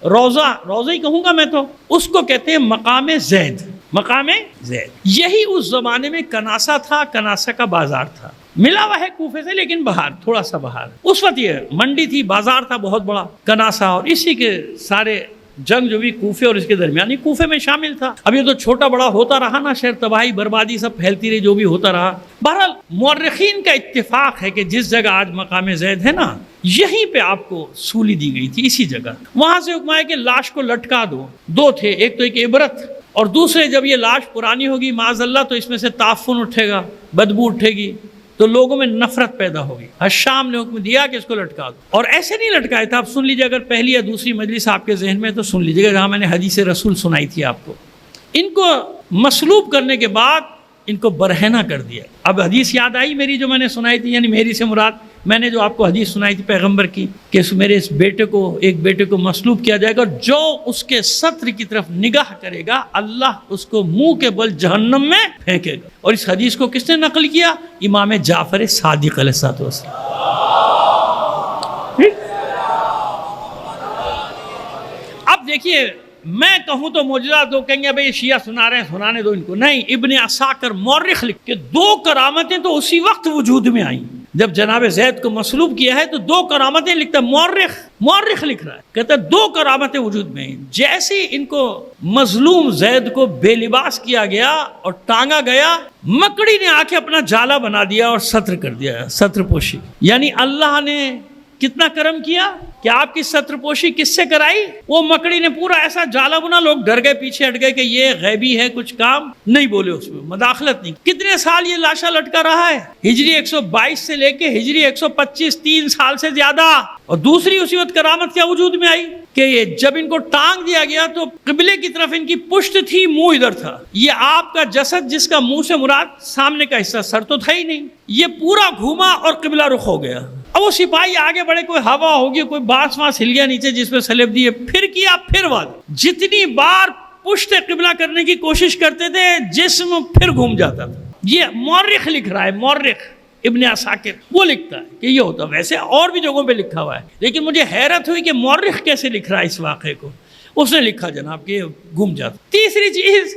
S1: روضہ ہی کہوں گا میں تو، اس کو کہتے ہیں مقام زید۔ مقام زید یہی اس زمانے میں کناسہ تھا، کناسہ کا بازار تھا، ملا ہوا ہے کوفے سے لیکن باہر، تھوڑا سا باہر۔ اس وقت یہ منڈی تھی، بازار تھا بہت بڑا کناسہ، اور اسی کے سارے جنگ جو بھی کوفے اور اس کے درمیانی کوفے میں شامل تھا۔ اب یہ تو چھوٹا بڑا ہوتا رہا نا، شہر تباہی بربادی سب پھیلتی رہی، جو بھی ہوتا رہا۔ بہرحال مورخین کا اتفاق ہے کہ جس جگہ آج مقام زید ہے نا، یہیں پہ آپ کو سولی دی گئی تھی، اسی جگہ۔ وہاں سے حکم آیا کہ لاش کو لٹکا دو تھے، ایک تو ایک عبرت، اور دوسرے جب یہ لاش پرانی ہوگی معاذ اللہ تو اس میں سے تعفن اٹھے گا، بدبو اٹھے گی، تو لوگوں میں نفرت پیدا ہوگی۔ حشام نے حکم دیا کہ اس کو لٹکا دو، اور ایسے نہیں لٹکائے تھے۔ آپ سن لیجیے، اگر پہلی یا دوسری مجلس آپ کے ذہن میں تو سن لیجیے گا، جہاں میں نے حدیث رسول سنائی تھی آپ کو۔ ان کو مصلوب کرنے کے بعد ان کو برہنہ کر دیا۔ اب حدیث یاد آئی میری جو میں نے سنائی تھی، یعنی میری سے مراد میں نے جو آپ کو حدیث سنائی تھی پیغمبر کی، کہ میرے اس ایک بیٹے کو مصلوب کیا جائے گا، اور جو اس کے سطر کی طرف نگاہ کرے گا اللہ اس کو منہ کے بل جہنم میں پھینکے گا۔ اور اس حدیث کو کس نے نقل کیا؟ امام جعفر صادق علیہ السلام۔ اب دیکھیے، میں کہوں تو معجزات، لوگ کہیں گے بھئی شیعہ سنا رہے ہیں، سنانے دو ان کو۔ نہیں، ابن عساکر مورخ لکھ کے 2 کرامتیں تو اسی وقت وجود میں آئیں جب جناب زید کو مصلوب کیا ہے، تو 2 کرامتیں لکھتا ہے مورخ لکھ رہا ہے، کہتا ہے 2 کرامتیں وجود میں آئیں۔ جیسے ان کو مظلوم زید کو بے لباس کیا گیا اور ٹانگا گیا، مکڑی نے آ کے اپنا جالا بنا دیا اور ستر کر دیا، ستر پوشی۔ یعنی اللہ نے کتنا کرم کیا کہ آپ کی ستر پوشی کس سے کرائی؟ وہ مکڑی نے پورا ایسا جالا بنا، لوگ ڈر گئے، پیچھے ہٹ گئے کہ یہ غیبی ہے، کچھ کام نہیں بولے، اس میں مداخلت نہیں۔ کتنے سال یہ لاشا لٹکا رہا ہے؟ ہجری 122 سے لے کے ہجری 125، 3 سال سے زیادہ۔ اور دوسری اسی وقت کرامت کیا وجود میں آئی کہ یہ جب ان کو ٹانگ دیا گیا تو قبلے کی طرف ان کی پشت تھی، منہ ادھر تھا۔ یہ آپ کا جسد جس کا منہ سے مراد سامنے کا حصہ، سر تو تھا ہی نہیں، یہ پورا گھوما اور قبلہ رخ ہو گیا۔ اب وہ سپاہی آگے بڑھے، کوئی ہوا ہوگی، کوئی بانس وانس ہل گیا نیچے جس پہ سلیب دیے، پھر کیا، پھر وعدہ۔ جتنی بار پشت قبلہ کرنے کی کوشش کرتے تھے، جسم پھر گھوم جاتا تھا۔ یہ مورخ لکھ رہا ہے، مورخ ابن عساکر وہ لکھتا ہے کہ یہ ہوتا۔ ویسے اور بھی جگہوں پہ لکھا ہوا ہے، لیکن مجھے حیرت ہوئی کہ مورخ کیسے لکھ رہا ہے اس واقعے کو۔ اس نے لکھا جناب کہ گھوم جاتا۔ تیسری چیز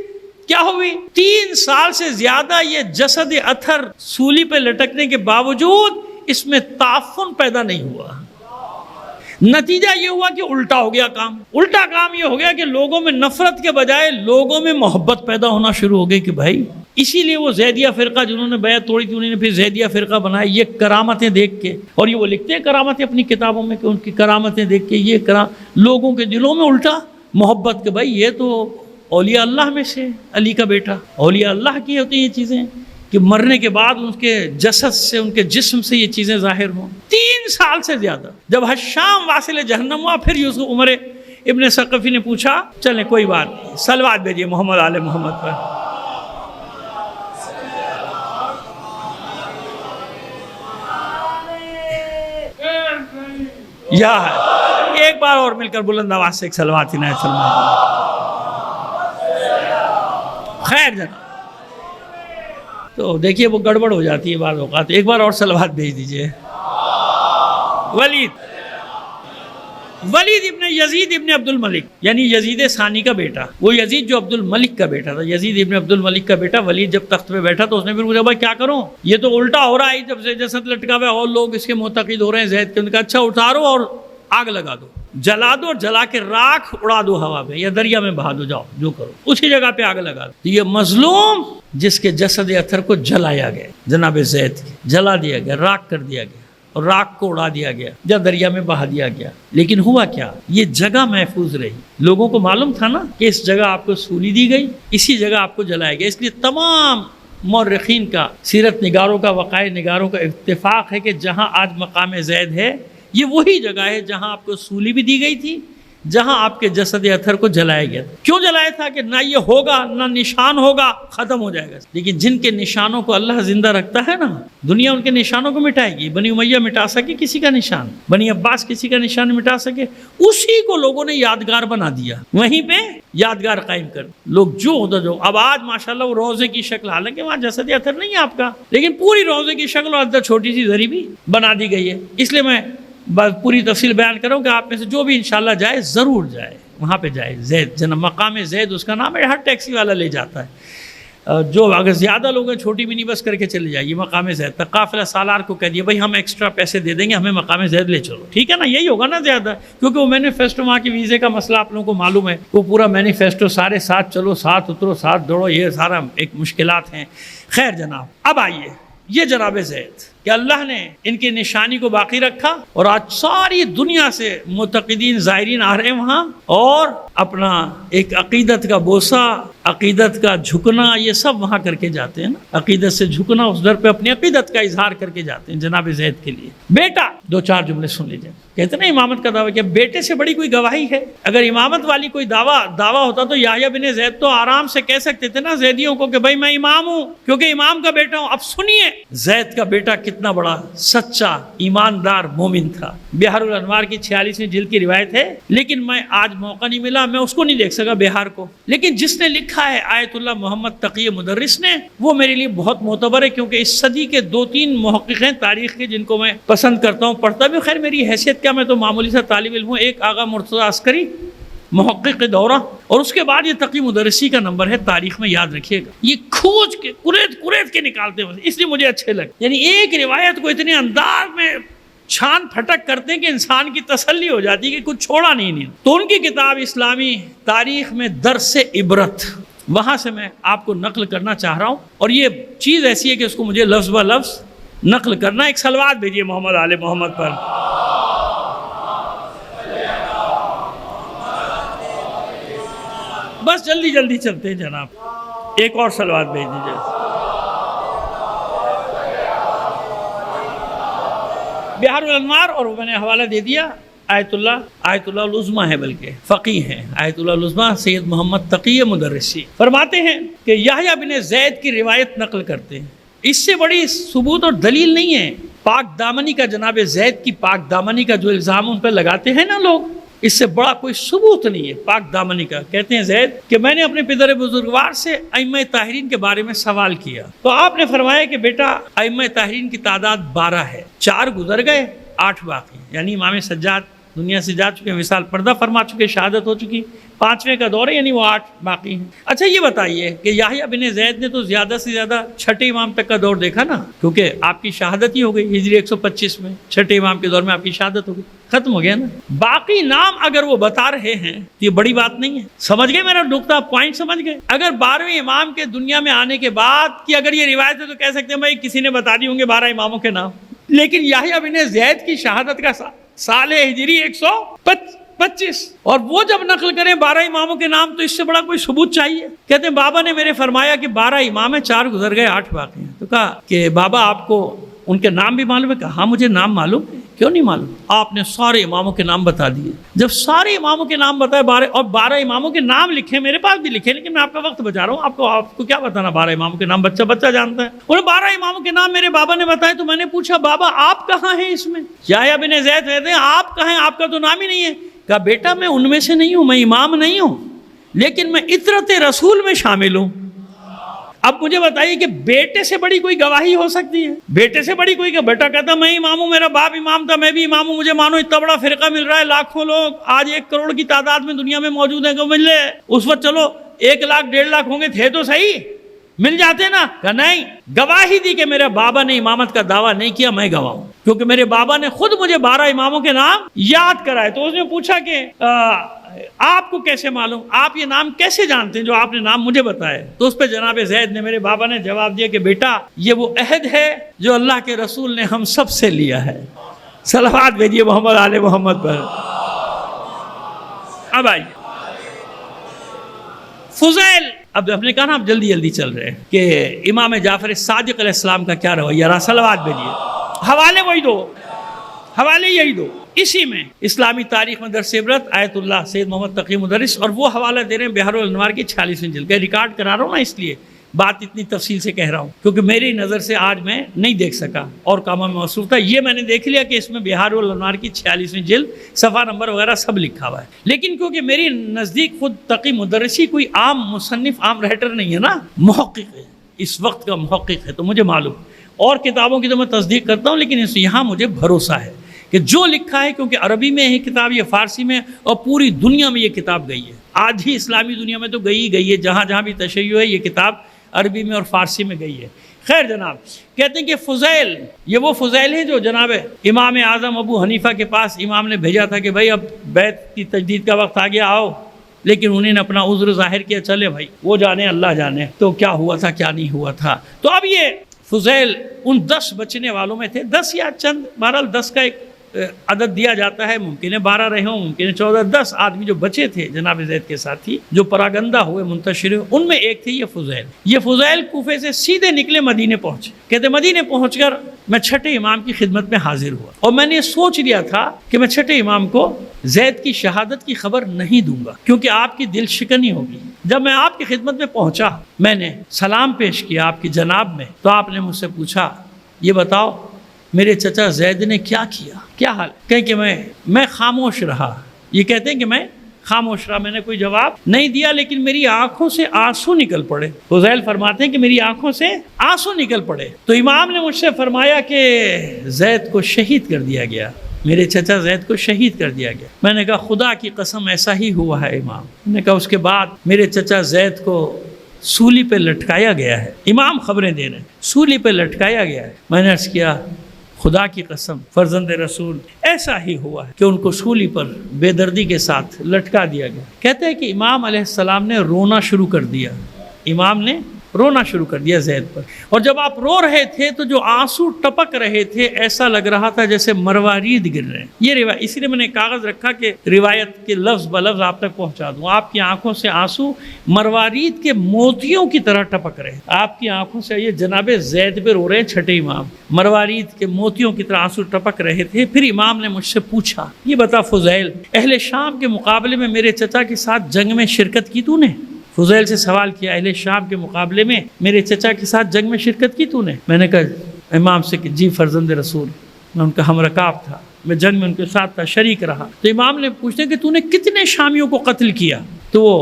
S1: کیا ہوئی؟ 3 سال سے زیادہ یہ جسد اطہر سولی پہ لٹکنے کے باوجود اس میں تعفن پیدا نہیں ہوا۔ نتیجہ یہ ہوا کہ الٹا ہو گیا کام۔ الٹا کام یہ ہو گیا کہ لوگوں میں نفرت کے بجائے لوگوں میں محبت پیدا ہونا شروع ہو گئی کہ بھائی، اسی لیے وہ زیدیہ فرقہ جنہوں نے بیعت توڑی تھی، انہوں نے پھر زیدیہ فرقہ بنایا، یہ کرامتیں دیکھ کے۔ اور یہ وہ لکھتے ہیں کرامتیں اپنی کتابوں میں کہ ان کی کرامتیں دیکھ کے یہ لوگوں کے دلوں میں الٹا محبت کہ بھائی یہ تو اولیاء اللہ میں سے علی کا بیٹا، اولیاء اللہ کی ہوتی ہیں یہ چیزیں کہ مرنے کے بعد ان کے جسد سے، ان کے جسم سے یہ چیزیں ظاہر ہوں۔ 3 سال سے زیادہ۔ جب حشام واصل جہنم ہوا، پھر یوسف عمر ابن ثقفی نے پوچھا چلیں کوئی بات نہیں، صلوات بھیجیے محمد آل محمد پر۔ یا ہے ایک بار اور مل کر بلند آواز سے ایک صلوات عنایت فرمائیں۔ خیر جناب، تو دیکھیے وہ گڑبڑ ہو جاتی ہے بعض اوقات۔ ایک بار اور صلوات بھیج دیجئے۔ ولید ابن یزید ابن عبد الملک، یعنی یزید ثانی کا بیٹا، وہ یزید جو عبد الملک کا بیٹا تھا، یزید ابن عبد الملک کا بیٹا ولید جب تخت پہ بیٹھا تو اس نے پھر پوچھا بھائی کیا کروں، یہ تو الٹا ہو رہا ہے، جب سے جسد لٹکا ہوا ہے اور لوگ اس کے معتقد ہو رہے ہیں زید کے۔ ان کا اچھا اتارو اور آگ لگا دو، جلا دو، اور جلا کے راکھ اڑا دو ہوا پہ یا دریا میں بہا دو، جاؤ جو کرو، اسی جگہ پہ آگ لگا دو۔ یہ مظلوم جس کے جسد اطہر کو جلایا گیا، جناب زید کے جلا دیا گیا، راکھ کر دیا گیا، اور راکھ کو اڑا دیا گیا یا دریا میں بہا دیا گیا۔ لیکن ہوا کیا؟ یہ جگہ محفوظ رہی۔ لوگوں کو معلوم تھا نا کہ اس جگہ آپ کو سولی دی گئی، اسی جگہ آپ کو جلایا گیا۔ اس لیے تمام مورخین کا، سیرت نگاروں کا، وقائع نگاروں کا اتفاق ہے کہ جہاں آج مقام زید ہے، یہ وہی جگہ ہے جہاں آپ کو سولی بھی دی گئی تھی، جہاں آپ کے جسد اطہر کو جلایا گیا تھا۔ کیوں جلایا تھا؟ کہ نہ یہ ہوگا نہ نشان ہوگا، ختم ہو جائے گا۔ لیکن جن کے نشانوں کو اللہ زندہ رکھتا ہے نا، دنیا ان کے نشانوں کو مٹائے گی۔ بنی امیہ مٹا سکے کسی کا نشان، بنی عباس کسی کا نشان مٹا سکے، اسی کو لوگوں نے یادگار بنا دیا، وہیں پہ یادگار قائم کر لوگ جو ادھر جو۔ اب آج ماشاءاللہ وہ روزے کی شکل، حالانکہ وہاں جسد اطہر نہیں ہے آپ کا، لیکن پوری روزے کی شکل اور اندر چھوٹی سی زری بھی بنا دی گئی ہے۔ اس لیے میں پوری تفصیل بیان کروں کہ آپ میں سے جو بھی انشاءاللہ جائے ضرور جائے، وہاں پہ جائے۔ زید جنم مقام زید اس کا نام ہے، ہر ٹیکسی والا لے جاتا ہے۔ جو اگر زیادہ لوگ ہیں چھوٹی منی بس کر کے چلے جائیے مقام زید تک، قافلہ سالار کو کہہ دیا بھائی ہم ایکسٹرا پیسے دے دیں گے، ہمیں مقام زید لے چلو، ٹھیک ہے نا؟ یہی ہوگا نا زیادہ، کیونکہ وہ مینیفیسٹو وہاں کی ویزے کا مسئلہ آپ لوگوں کو معلوم ہے، وہ پورا مینیفیسٹو سارے ساتھ چلو، ساتھ اترو، ساتھ دوڑو، یہ سارا ایک مشکلات ہیں۔ خیر جناب، اب آئیے یہ جناب زید کہ اللہ نے ان کی نشانی کو باقی رکھا، اور آج ساری دنیا سے معتقدین زائرین آ رہے ہیں وہاں، اور اپنا ایک عقیدت کا بوسہ، عقیدت کا جھکنا، یہ سب وہاں کر کے جاتے ہیں نا، عقیدت سے جھکنا، اس در پہ اپنی عقیدت کا اظہار کر کے جاتے ہیں جناب زید کے لیے۔ بیٹا، دو چار جملے سن لیجیے۔ کہتے ہیں امامت کا دعویٰ کیا بیٹے سے بڑی کوئی گواہی ہے؟ اگر امامت والی کوئی دعویٰ ہوتا تو یحییٰ بن زید تو آرام سے کہہ سکتے تھے نا زیدیوں کو کہ بھائی میں امام ہوں، کیونکہ امام کا بیٹا ہوں۔ اب سنیے زید کا بیٹا کتنا بڑا سچا ایماندار مومن تھا۔ بہار الانوار کی 46ویں جلد کی روایت ہے، لیکن میں آج موقع نہیں ملا، میں اس کو نہیں دیکھ سکا بہار کو، لیکن جس نے لکھا ہے آیت اللہ محمد تقی مدرس نے، وہ میرے لیے بہت معتبر ہے، کیونکہ اس صدی کے 2-3 محقق ہیں تاریخ کے جن کو میں پسند کرتا ہوں، پڑھتا بھی۔ خیر میری حیثیت کیا، میں تو معمولی سا طالب علم ہوں۔ ایک آغا مرتضی عسکری محقق دورہ، اور اس کے بعد یہ تقی مدرسی کا نمبر ہے، تاریخ میں یاد رکھیے گا۔ یہ کھوج کے قریت کے نکالتے ہیں، اس لیے مجھے اچھے لگتے، یعنی ایک روایت کو اتنے انداز میں چھان پھٹک کرتے ہیں کہ انسان کی تسلی ہو جاتی ہے کہ کچھ چھوڑا نہیں۔ تو ان کی کتاب اسلامی تاریخ میں درس عبرت، وہاں سے میں آپ کو نقل کرنا چاہ رہا ہوں، اور یہ چیز ایسی ہے کہ اس کو مجھے لفظ بہ لفظ نقل کرنا۔ ایک صلوات بھیجیے محمد آل محمد پر۔ بس جلدی جلدی چلتے ہیں جناب، ایک اور صلوات بھیج دیجیے۔ بہار الانوار، اور وہ میں نے حوالہ دے دیا، آیت اللہ العظمیٰ ہے، بلکہ فقیہ ہیں، آیت اللہ العظمیٰ سید محمد تقی مدرسی فرماتے ہیں کہ یحییٰ بن زید کی روایت نقل کرتے ہیں، اس سے بڑی ثبوت اور دلیل نہیں ہے۔ پاک دامنی کا، جناب زید کی پاک دامنی کا جو الزام ان پہ لگاتے ہیں نا لوگ، اس سے بڑا کوئی ثبوت نہیں ہے پاک دامنی کا۔ کہتے ہیں زید کہ میں نے اپنے پدر بزرگوار سے ائمہ طاہرین کے بارے میں سوال کیا، تو آپ نے فرمایا کہ بیٹا ائمہ طاہرین کی تعداد 12 ہے، 4 گزر گئے، 8 باقی، یعنی امام سجاد دنیا سے جا چکے، وصال پردہ فرما چکے، شہادت ہو چکی، 5ویں کا دور ہے، یعنی وہ 8 باقی ہیں۔ اچھا یہ بتائیے کہ یحییٰ بن زید نے تو زیادہ سے زیادہ 6 امام تک کا دور دیکھا نا، کیونکہ آپ کی شہادت ہی ہو گئی ہجری 125 میں، 6 امام کے دور میں آپ کی شہادت ہو گئی، ختم ہو گیا نا۔ باقی نام اگر وہ بتا رہے ہیں تو یہ بڑی بات نہیں ہے، سمجھ گئے میرا نقطہ، پوائنٹ سمجھ گئے؟ اگر 12ویں امام کے دنیا میں آنے کے بعد کی اگر یہ روایت ہے تو کہہ سکتے ہیں بھائی کسی نے بتا دی ہوں گے 12 اماموں کے نام، لیکن یحییٰ بن زید کی شہادت کا سال ہجری 125، اور وہ جب نقل کریں 12 اماموں کے نام، تو اس سے بڑا کوئی ثبوت چاہیے؟ کہتے ہیں بابا نے میرے فرمایا کہ 12 امام ہیں، 4 گزر گئے، 8 باقی ہیں۔ تو کہا کہ بابا آپ کو ان کے نام بھی معلوم ہے؟ کہا ہاں مجھے نام معلوم ہے۔ کیوں نہیں معلوم؟ آپ نے سارے اماموں کے نام بتا دیے۔ جب سارے اماموں کے نام بتائے 12، اور 12 اماموں کے نام لکھے، میرے پاس بھی لکھے، لیکن میں آپ کا وقت بچا رہا ہوں، آپ کو کیا بتانا 12 اماموں کے نام، بچہ جانتا ہے۔ انہیں 12 اماموں کے نام میرے بابا نے بتائے، تو میں نے پوچھا بابا آپ کہاں ہیں اس میں؟ یحییٰ بن زید کہتے ہیں آپ کہاں ہیں، آپ کا تو نام ہی نہیں ہے۔ کہا بیٹا میں ان میں سے نہیں ہوں، میں امام نہیں ہوں، لیکن میں اطرت رسول میں شامل ہوں۔ اب مجھے بتائیے کہ بیٹے سے بڑی کوئی گواہی ہو سکتی ہے؟ بیٹے سے بڑی کوئی، کہ بیٹا کہتا میں امام ہوں، میرا باپ امام تھا، میں بھی امام ہوں، مجھے مانو، اتنا بڑا فرقہ مل رہا ہے، لاکھوں لوگ آج 1 کروڑ کی تعداد میں دنیا میں موجود ہیں، کہ مل لے اس وقت چلو 1 لاکھ 1.5 لاکھ ہوں گے، تھے تو صحیح، مل جاتے نا۔ کہ نہیں، گواہی دی کہ میرے بابا نے امامت کا دعویٰ نہیں کیا، میں گواہ ہوں، کیونکہ میرے بابا نے خود مجھے 12 اماموں کے نام یاد کرائے۔ تو اس نے پوچھا کہ آپ کو کیسے معلوم، آپ یہ نام کیسے جانتے ہیں جو آپ نے نام مجھے بتائے؟ تو اس پہ جناب زید نے، میرے بابا نے جواب دیا کہ بیٹا یہ وہ عہد ہے جو اللہ کے رسول نے ہم سب سے لیا ہے۔ صلوات بھیجیے محمد آل محمد پر۔ اب آئیے فضیل، اب ہم نے کہا نا اب جلدی جلدی چل رہے ہیں کہ امام جعفر صادق علیہ السلام کا کیا رویہ رہا۔ صلوات بھیجیے، حوالے وہی دو، حوالے یہی دو. اسی میں اسلامی تاریخ میں درس عبرت آیت اللہ سید محمد تقی مدرس، اور وہ حوالہ دے رہے ہیں بحر الانوار کی 46ویں جلد کا. ریکارڈ کرا رہا ہوں نا، اس لیے بات اتنی تفصیل سے کہہ رہا ہوں کیونکہ میری نظر سے آج میں نہیں دیکھ سکا اور کاموں میں مصروف تھا. یہ میں نے دیکھ لیا کہ اس میں بحار الانوار کی 46ویں جلد صفحہ نمبر وغیرہ سب لکھا ہوا ہے، لیکن کیونکہ میری نزدیک خود تقی مدرسی کوئی عام مصنف، عام رائٹر نہیں ہے نا، محقق ہے، اس وقت کا محقق ہے، تو مجھے معلوم. اور کتابوں کی تو میں تصدیق کرتا ہوں، لیکن یہاں مجھے بھروسہ ہے کہ جو لکھا ہے، کیونکہ عربی میں ہے کتاب، یہ فارسی میں، اور پوری دنیا میں یہ کتاب گئی ہے. آج ہی اسلامی دنیا میں تو گئی ہے، جہاں جہاں بھی تشیع ہے یہ کتاب عربی میں اور فارسی میں گئی ہے. خیر جناب، کہتے ہیں کہ فضیل، یہ وہ فضیل ہیں جو جناب امام اعظم ابو حنیفہ کے پاس امام نے بھیجا تھا کہ بھائی اب بیت کی تجدید کا وقت آ گیا، آؤ. لیکن انہیں نے اپنا عذر ظاہر کیا، چلے بھائی وہ جانے، اللہ جانے تو کیا ہوا تھا کیا نہیں ہوا تھا. تو اب یہ فضیل ان 10 بچنے والوں میں تھے، 10 یا چند، بہرحال 10 کا ایک عدد دیا جاتا ہے، ممکن ہے 12 رہے ہوں، ممکن ہے 14، 10 آدمی جو بچے تھے جناب زید کے ساتھی، جو پراگندہ ہوئے، منتشر ہوئے، ان میں ایک تھے یہ فضیل. یہ فضیل کوفے سے سیدھے نکلے مدینے پہنچے. کہتے مدینے پہنچ کر میں چھٹے امام کی خدمت میں حاضر ہوا، اور میں نے یہ سوچ لیا تھا کہ میں چھٹے امام کو زید کی شہادت کی خبر نہیں دوں گا کیونکہ آپ کی دل شکنی ہوگی. جب میں آپ کی خدمت میں پہنچا، میں نے سلام پیش کیا آپ کی جناب میں، تو آپ نے مجھ سے پوچھا یہ بتاؤ میرے چچا زید نے کیا کیا، کیا حال؟ کہ میں خاموش رہا. یہ کہتے ہیں کہ میں خاموش رہا، میں نے کوئی جواب نہیں دیا، لیکن میری آنکھوں سے آنسو نکل پڑے. فضیل فرماتے ہیں کہ میری آنکھوں سے آنسو نکل پڑے. تو امام نے مجھ سے فرمایا کہ زید کو شہید کر دیا گیا، میرے چچا زید کو شہید کر دیا گیا. میں نے کہا خدا کی قسم ایسا ہی ہوا ہے امام. میں نے کہا اس کے بعد میرے چچا زید کو سولی پہ لٹکایا گیا ہے. امام خبریں دے رہے ہیں، سولی پہ لٹکایا گیا ہے. میں نے عرض کیا خدا کی قسم فرزند رسول ایسا ہی ہوا ہے کہ ان کو سولی پر بے دردی کے ساتھ لٹکا دیا گیا. کہتے ہیں کہ امام علیہ السلام نے رونا شروع کر دیا. امام نے رونا شروع کر دیا زید پر، اور جب آپ رو رہے تھے تو جو آنسو ٹپک رہے تھے ایسا لگ رہا تھا جیسے مروارید گر رہے ہیں. یہ روایت، اسی لیے میں نے کاغذ رکھا کہ روایت کے لفظ بلفظ آپ تک پہنچا دوں. آپ کی آنکھوں سے آنسو مروارید کے موتیوں کی طرح ٹپک رہے. آپ کی آنکھوں سے، یہ جناب زید پہ رو رہے ہیں چھٹے امام، مروارید کے موتیوں کی طرح آنسو ٹپک رہے تھے. پھر امام نے مجھ سے پوچھا یہ بتا فضیل، اہل شام کے مقابلے میں میرے چچا کے ساتھ جنگ میں شرکت کی تو نے؟ فضیل سے سوال کیا اہل شام کے مقابلے میں میرے چچا کے ساتھ جنگ میں شرکت کی تو نے؟ میں نے کہا امام سے کہ جی فرزند رسول، میں ان کا ہم رکاب تھا، میں جنگ میں ان کے ساتھ تھا، شریک رہا. تو امام نے پوچھتے کہ تو نے کتنے شامیوں کو قتل کیا؟ تو وہ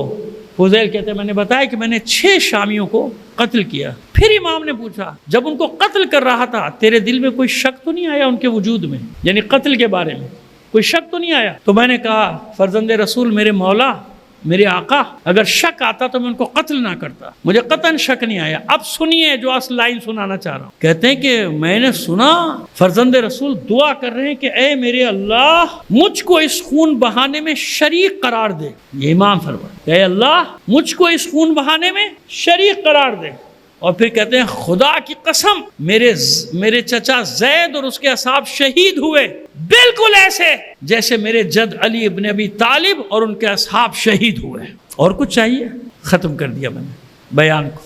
S1: فضیل کہتے ہیں میں نے بتایا کہ میں نے 6 شامیوں کو قتل کیا. پھر امام نے پوچھا جب ان کو قتل کر رہا تھا تیرے دل میں کوئی شک تو نہیں آیا ان کے وجود میں، یعنی قتل کے بارے میں کوئی شک تو نہیں آیا؟ تو میں نے کہا فرزند رسول میرے مولا، میرے آقا، اگر شک آتا تو میں ان کو قتل نہ کرتا، مجھے قطعاً شک نہیں آیا. اب سنیے جو اصل لائن سنانا چاہ رہا ہوں. کہتے ہیں کہ میں نے سنا فرزند رسول دعا کر رہے ہیں کہ اے میرے اللہ مجھ کو اس خون بہانے میں شریک قرار دے. یہ امام فرماتے ہیں اے اللہ مجھ کو اس خون بہانے میں شریک قرار دے. اور پھر کہتے ہیں خدا کی قسم میرے چچا زید اور اس کے اصحاب شہید ہوئے بالکل ایسے جیسے میرے جد علی ابن ابی طالب اور ان کے اصحاب شہید ہوئے. اور کچھ چاہیے؟ ختم کر دیا میں نے بیان کو.